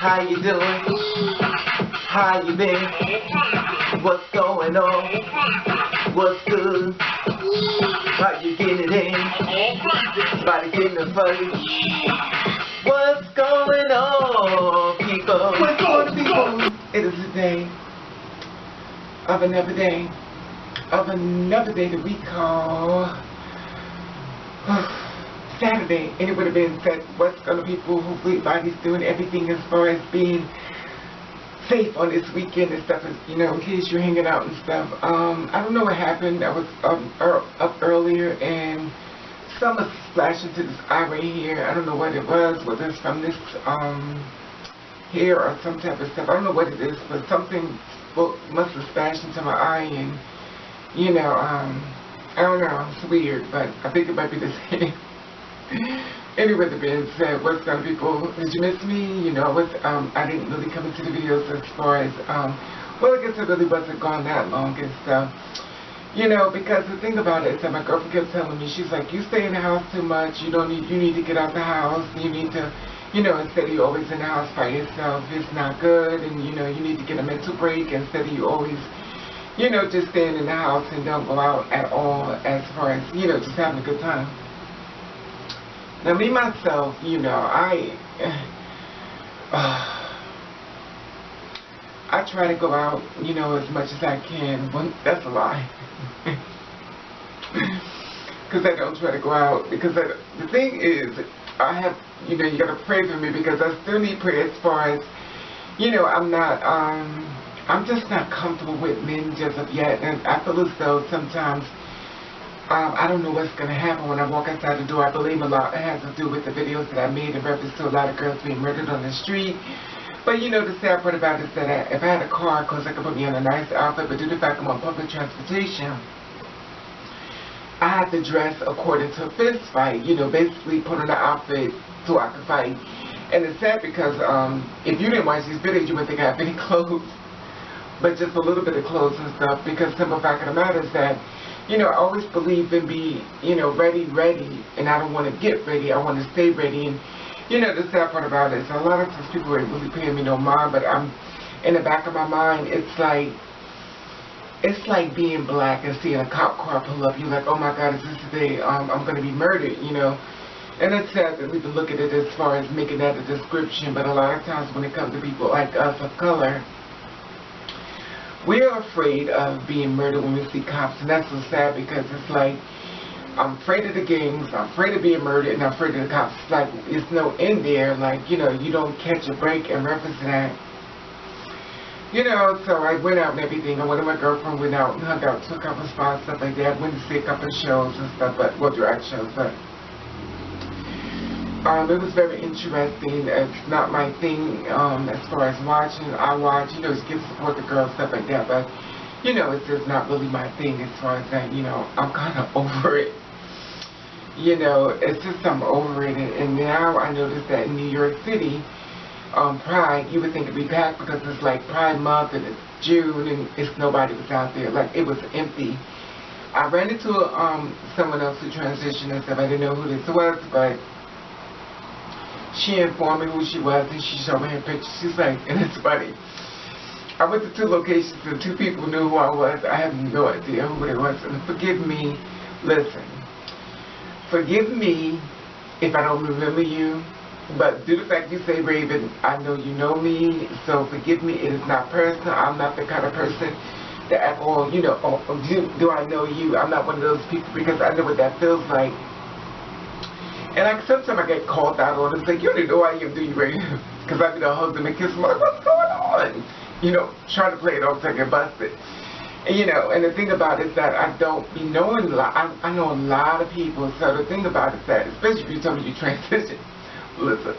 How you doing? How you been? What's going on? What's good? How you getting it in? Body getting it funny. What's going on, people? What's going on, people? It is a day of another day that we call Saturday. And it would have been said, what's going on, people? Hopefully everybody's doing everything as far as being safe on this weekend and stuff, you know, in case you're hanging out and stuff. I don't know what happened. I was up earlier and some was splashing to this eye right here. I don't know what it was, whether it's from this hair or some type of stuff. I don't know what it is, but something must have splashed into my eye, and you know, I don't know, it's weird, but I think it might be this hair. Anyway, the being said, what's going on, people? Did you miss me? You know, I didn't really come into the videos as far as, well, I guess it really wasn't gone that long and stuff. You know, because the thing about it is that my girlfriend kept telling me, she's like, you stay in the house too much, you need to get out the house, you need to, you know, instead of you always in the house by yourself, it's not good, and you know, you need to get a mental break instead of you always, you know, just staying in the house and don't go out at all as far as, you know, just having a good time. Now, me, myself, you know, I try to go out, you know, as much as I can. Well, that's a lie. Because I don't try to go out. Because the thing is, I have, you know, you got to pray for me because I still need prayer as far as, you know, I'm just not comfortable with men just of yet. And I feel as though sometimes, I don't know what's going to happen when I walk outside the door. I believe a lot it has to do with the videos that I made in reference to a lot of girls being murdered on the street. But you know, the sad part about it is that if I had a car, of course I could put me on a nice outfit, but due to the fact I'm on public transportation, I have to dress according to a fist fight, you know, basically put on an outfit so I can fight. And it's sad because if you didn't watch these videos, you wouldn't think I have any clothes, but just a little bit of clothes and stuff, because the simple fact of the matter is that, you know, I always believe in be, you know, ready, and I don't want to get ready, I want to stay ready. And you know, the sad part about it is a lot of times people ain't really paying me no mind, but I'm, in the back of my mind, it's like being black and seeing a cop car pull up. You're like, oh my God, is this the day I'm going to be murdered, you know? And it's sad that we can look at it as far as making that a description, but a lot of times when it comes to people like us of color, we're afraid of being murdered when we see cops, and that's so sad because it's like, I'm afraid of the gangs, I'm afraid of being murdered, and I'm afraid of the cops. It's like, it's no end there, like, you know, you don't catch a break and reference that. You know, so I went out and everything, and one of my girlfriend went out and hung out to a couple of spots, stuff like that, went to see a couple of shows and stuff, but, well, drag shows, but it was very interesting. It's not my thing as far as watching. I watch, you know, just give support to girls, stuff like that, but, you know, it's just not really my thing as far as that, you know, I'm kind of over it. You know, it's just I'm over it, and now I notice that in New York City, Pride, you would think it'd be packed because it's like Pride Month and it's June and nobody was out there, like it was empty. I ran into someone else who transitioned and stuff. I didn't know who this was, but she informed me who she was, and she showed me her picture. She's like, and it's funny, I went to 2 locations and 2 people knew who I was. I have no idea who it was, and forgive me, listen, forgive me if I don't remember you, but due to the fact you say Raven, I know you know me, so forgive me, it is not personal. I'm not the kind of person that at all, you know, do I know you? I'm not one of those people because I know what that feels like. And sometimes I get called out on it. It's like, you don't know who I am, do you, Raven? Because I be to hug them and kiss them, like, what's going on? You know, trying to play it off so I get busted. And, you know, and the thing about it is that I don't be knowing a lot. I know a lot of people, so the thing about it is that, especially if you tell me you transition, listen,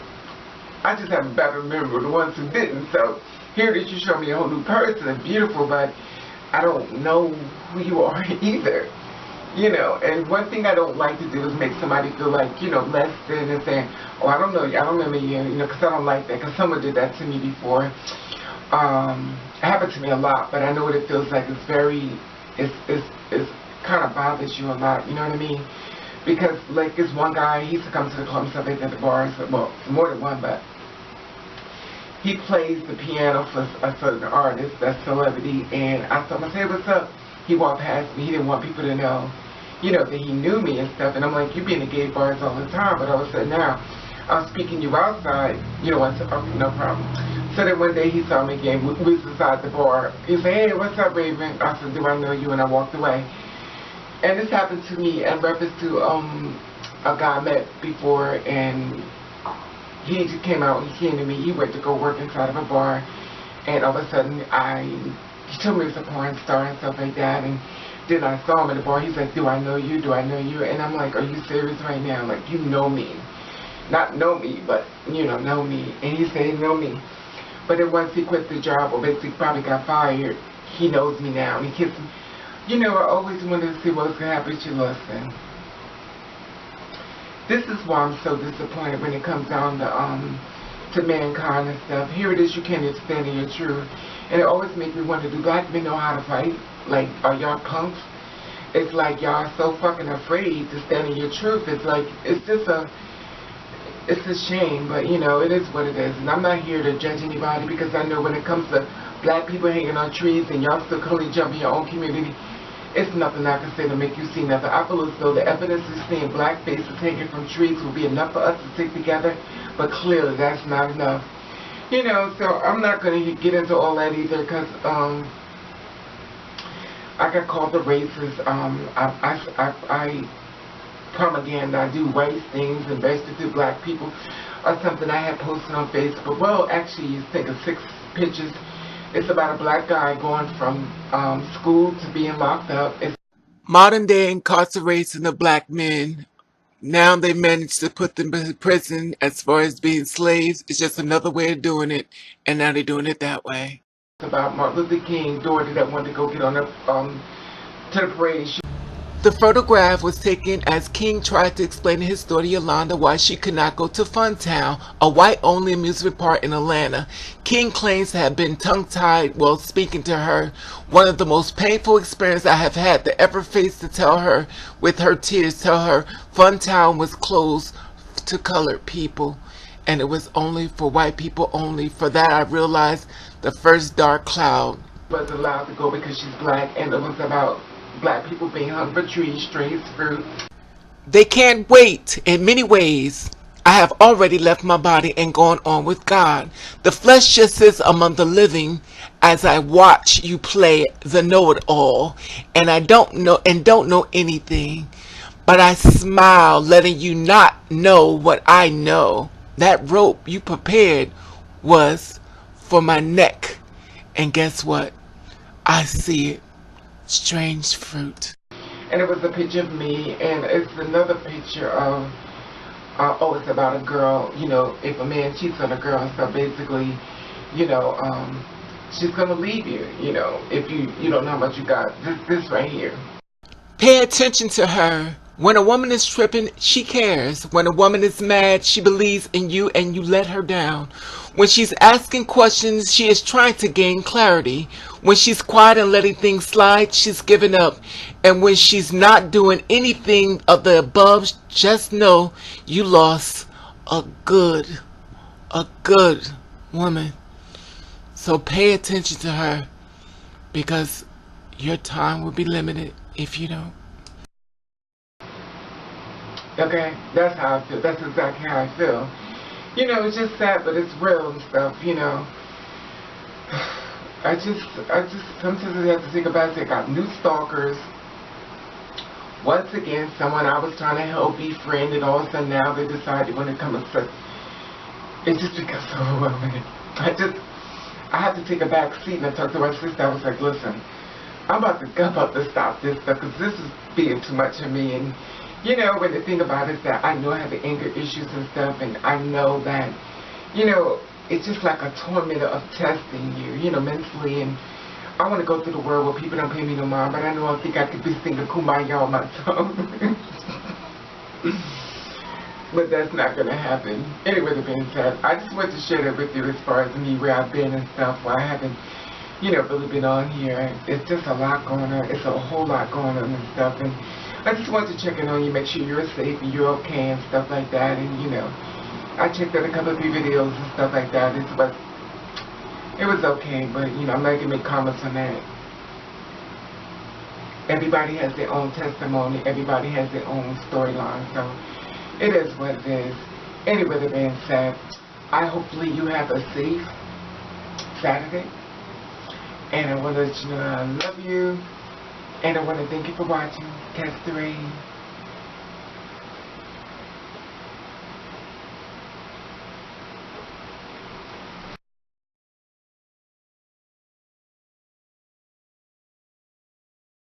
I just have a better memory of the ones who didn't. So here that you show me a whole new person and beautiful, but I don't know who you are either. You know, and one thing I don't like to do is make somebody feel like, you know, less than and saying, oh, I don't know you, I don't remember you, you know, because I don't like that, because someone did that to me before. It happened to me a lot, but I know what it feels like. It's very, it's kind of bothers you a lot, you know what I mean? Because, like, this one guy, he used to come to the club and stuff like that, the bars, well, more than one, but he plays the piano for a certain artist, that's celebrity, and I told him, I said, hey, what's up? He walked past me. He didn't want people to know, you know, that he knew me and stuff. And I'm like, you be in the gay bars all the time, but all of a sudden now, I'm speaking you outside. You know, I said, okay, no problem. So then one day he saw me again. We was inside the bar. He said, hey, what's up, Raven? I said, do I know you? And I walked away. And this happened to me in reference to a guy I met before, and he just came out. He came to me. He went to go work inside of a bar, and all of a sudden he told me he was a porn star and stuff like that. And then I saw him at the bar. He's like, do I know you? Do I know you? And I'm like, are you serious right now? Like, you know me. Not know me, but, you know me. And he said he know me. But then once he quit the job, or basically probably got fired, he knows me now. And he kissed me. You know, I always wanted to see what's going to happen to you, listen. This is why I'm so disappointed when it comes down to mankind and stuff. Here it is, you can't even stand in your truth. And it always makes me want to do black men know how to fight. Like, are y'all punks? It's like y'all are so fucking afraid to stand in your truth. It's like, it's a shame, but you know, it is what it is. And I'm not here to judge anybody, because I know when it comes to black people hanging on trees and y'all still currently jump in your own community, it's nothing I can say to make you see nothing. I feel as though the evidence of seeing black faces hanging from trees will be enough for us to stick together, but clearly that's not enough. You know, so I'm not going to get into all that either, because I got called a racist. I propaganda, I do race things and destitute black people, or something I had posted on Facebook. Well, actually, you think of 6 pictures. It's about a black guy going from school to being locked up. It's modern day incarceration of black men. Now they managed to put them in prison as far as being slaves. It's just another way of doing it, and now they're doing it that way. It's about Martin Luther King's daughter that wanted to go get on the to the parade. The photograph was taken as King tried to explain to his daughter Yolanda why she could not go to Funtown, a white-only amusement park in Atlanta. King claims to have been tongue-tied while speaking to her. One of the most painful experiences I have had to ever face, to tell her with her tears, tell her Funtown was closed to colored people, and it was only for white people only. For that I realized the first dark cloud. Was allowed to go because she's black, and it was about black people being hung for trees, trees, fruit. They can't wait. In many ways, I have already left my body and gone on with God. The flesh just sits among the living as I watch you play the know-it-all, and I don't know anything. But I smile, letting you not know what I know. That rope you prepared was for my neck, and guess what? I see it. Strange fruit. And it was a picture of me, and it's another picture of oh, it's about a girl. You know, if a man cheats on a girl, so basically, you know, she's gonna leave you. You know, if you don't know how much you got. This right here. Pay attention to her. When a woman is tripping, she cares. When a woman is mad, she believes in you and you let her down. When she's asking questions, she is trying to gain clarity. When she's quiet and letting things slide, she's giving up. And when she's not doing anything of the above, just know you lost a good woman. So pay attention to her, because your time will be limited if you don't. Okay, that's how I feel. That's exactly how I feel. You know, it's just sad, but it's real and stuff, you know. I just, sometimes I have to think about it. I got new stalkers. Once again, someone I was trying to help befriend, and all of a sudden now they decide they want to come and say, it just becomes so overwhelming. I had to take a back seat, and I talked to my sister. I was like, listen, I'm about to stop this stuff, because this is being too much of me. And you know, when the thing about it is that I know I have the anger issues and stuff, and I know that, you know, it's just like a torment of testing you, you know, mentally. And I want to go through the world where people don't pay me no mind, but I know I think I could be singing Kumbaya on my tongue. But that's not going to happen. Anyway, the being said, I just wanted to share that with you as far as me, where I've been and stuff, where I haven't, you know, really been on here. It's just a lot going on. It's a whole lot going on and stuff. And I just wanted to check in on you, make sure you're safe and you're okay and stuff like that. And, you know, I checked out a couple of your videos and stuff like that. It's what It was okay, but you know, I'm not gonna make comments on that. Everybody has their own testimony. Everybody has their own storyline. So it is what it is. Anyway, that being said, hopefully you have a safe Saturday. And I want to let you know I love you. And I want to thank you for watching. Catch the Rain.